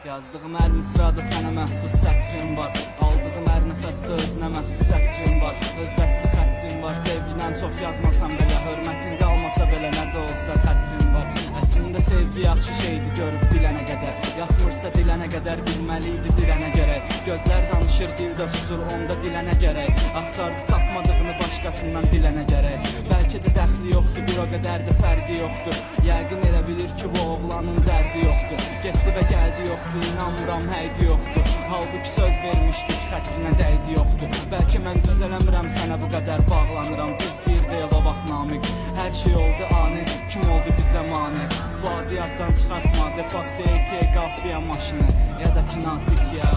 Yazdığım hər misrada sənə məxsus sətrim var. Aldığım hər nəfəsdə özünə məxsus sətrim var. Öz dəsti xəttim var. Sevgidən çox yazmasam belə, hörmətin qalmasa belə, nə də olsa xətrim var. Əslində sevgi yaxşı şeydir, görüb bilənə qədər. Yatmırsa dilənə qədər, bilməliydi dirənə gərək. Gözlər danışır, dildə susur, onda dilənə gərək. Axtardı tapmadığını başqasından dilənə gərək. Bəlkə də dəxli yoxdur, bir o qədər də fərqi yoxdur. Yəqin elə bilir ki, bu oğlanın dərdi yoxdur. Getdi və gəldi yoxdur, inanmıram həqiqi yoxdur. Halbuki söz vermişdik, xətrinə dəydi yoxdur. Bəlkə mən düzələmirəm, sənə bu qədər bağlanıram. Düz deyir deyil o vaxt Namiq. Hər şey oldu ani, kim oldu bizə mani? Bu adı yaddan çıxartma, de facto EK qafiyə maşını. Ya da ki natik ya.